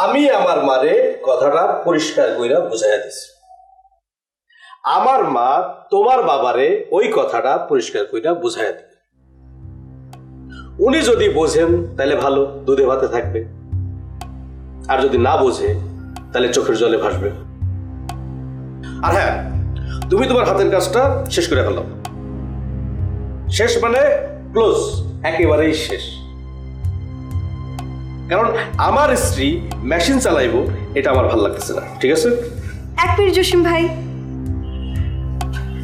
আমি আমার মারে কথাটা পরিষ্কার কইরা বুঝাইয়া দিছি। আমার মা তোমার বাবারে ওই কথাটা পরিষ্কার কইরা বুঝাইয়া দিবে। উনি যদি বোঝেন তাহলে ভালো, দুধে ভাতে থাকবে, আর যদি না বোঝে তাহলে চোখের জলে ভাসবে। আর হ্যাঁ, তুমি তোমার হাতের কাজটা শেষ করে ফেলো। শেষ মানে ক্লোজ, একেবারেই শেষ। কারণ আমার স্ত্রী মেশিন চালাইবো এটা আমার ভালো লাগতেছে না, ঠিক আছে? এক মিনিট জসিম ভাই,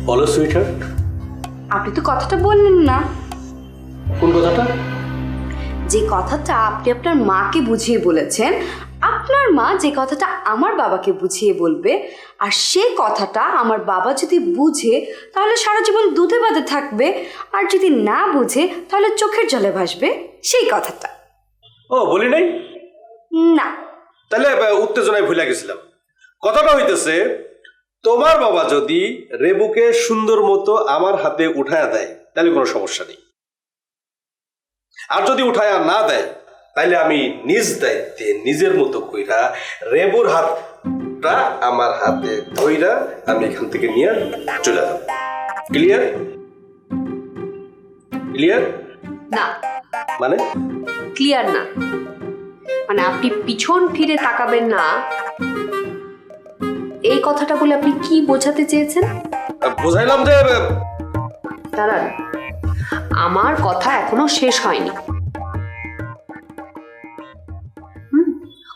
বলো সুইটার। আপনি তো কথাটা বললেন না। কোন কথাটা? যে কথাটা আপনি আপনার মাকে বুঝিয়ে বলেছেন, আপনার মা যে কথাটা আমার বাবাকে বুঝিয়ে বলবে, আর সে কথাটা আমার বাবা যদি বুঝে তাহলে সারা জীবন দুধে ভাতে থাকবে, আর যদি না বুঝে তাহলে চোখের জলে ভাসবে, সেই কথাটা। ও বলি নাই? না। তাহলে উত্তেজনায় ভুলে গেছিলাম। কথাটা হইতেছে, তোমার বাবা যদি রেবুকে সুন্দর মতো আমার হাতে উঠায়া দেয় তাহলে কোনো সমস্যা নেই, আর যদি উঠায়া না দেয় তাহলে আমি নিজ দায়িত্বে নিজের মতো কইরা রেবুর হাতটা আমার হাতে ধইরা আমি এখান থেকে নিয়ে চলে যাব। ক্লিয়ার? ক্লিয়ার? না মানে? ক্লিয়ার না মানে আপনি পিছন ফিরে তাকাবেন না, এই কথাটা বলে আপনি কি বোঝাতে চেয়েছেন? বুঝাইলাম যে দাঁড়ান, আমার কথা এখনো শেষ হয়নি।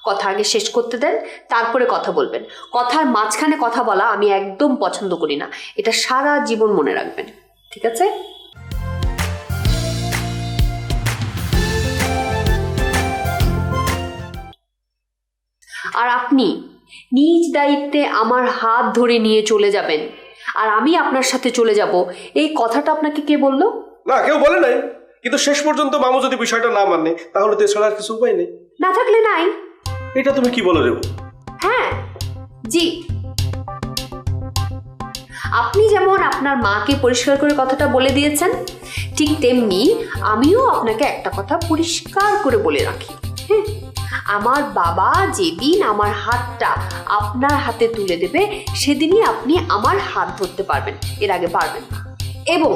কথা আগে শেষ করতে দেন, তারপরে কথা বলবেন। কথার মাঝখানে কথা বলা আমি একদম পছন্দ করি না, এটা সারা জীবন মনে রাখবেন, ঠিক আছে? আর আপনি নিজ দায়িত্বে আমার হাত ধরে নিয়ে চলে যাবেন, আর আমি আপনার সাথে চলে যাব, এই কথাটা আপনাকে কে বললো? না, কেউ বলে নাই, কিন্তু শেষ পর্যন্ত মামু যদি বিষয়টা না মানে তাহলে তো এছাড়া আর কিছু উপায় নেই। না থাকলে নাই। এটা তুমি কি বলো রেবু? হ্যাঁ, জি। আপনি যেমন আপনার মাকে পরিষ্কার করে কথাটা বলে দিয়েছেন, ঠিক তেমনি আমিও আপনাকে একটা কথা পরিষ্কার করে বলে রাখি। হ্যাঁ, আমার বাবা যেদিন আমার হাতটা আপনার হাতে তুলে দেবে সেদিনই আপনি আমার হাত ধরতে পারবেন, এর আগে পারবেন না। এবং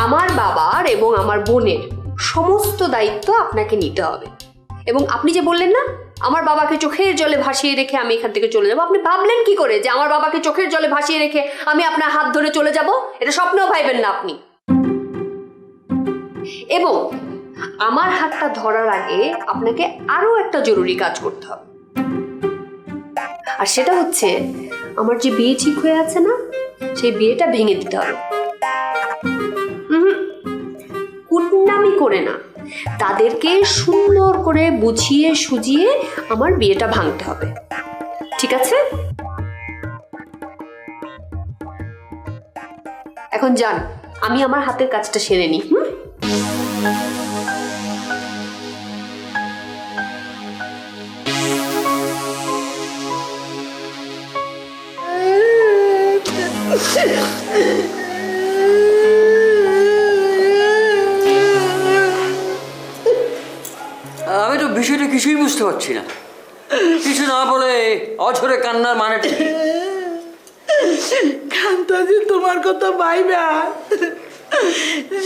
আমার বাবার এবং আমার বোনের সমস্ত দায়িত্ব আপনাকে নিতে হবে। এবং আপনি যে বললেন না আমার বাবাকে চোখের জলে ভাসিয়ে রেখে আমি এখান থেকে চলে যাব, আপনি ভাবলেন কি করে যে আমার বাবাকে চোখের জলে ভাসিয়ে রেখে আমি আপনার হাত ধরে চলে যাব? এটা স্বপ্নেও ভাইবেন না আপনি। এবং আমার হাতটা ধরার আগে আপনাকে আরো একটা জরুরি কাজ করতে হবে, আর সেটা হচ্ছে আমার যে বিয়ে ঠিক হয়ে আছে না, সেই বিয়েটা ভেঙে দিতে হবে। কুটনামি করে না, তাদেরকে সুন্দর করে বুঝিয়ে সুজিয়ে আমার বিয়েটা ভাঙতে হবে, ঠিক আছে? এখন যান, আমি আমার হাতের কাজটা সেরে নিই। আমি তো বিষয়টা কিছুই বুঝতে পারছি না। কিছু না বলে অঝরে কান্নার মানেটা কি? কান্তাজি তোমার কথা ভাইবা,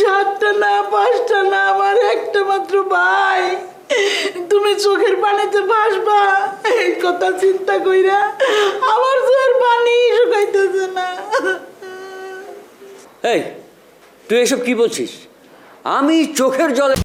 7টা না 5টা না আমার একটা মাত্র ভাই, তুমি চোখের পানিতে ভাসবা এই কথা চিন্তা কইরা আমার চোখের পানি শুকাইতেছে না। এই তুই এসব কি বলছিস? আমি চোখের জলে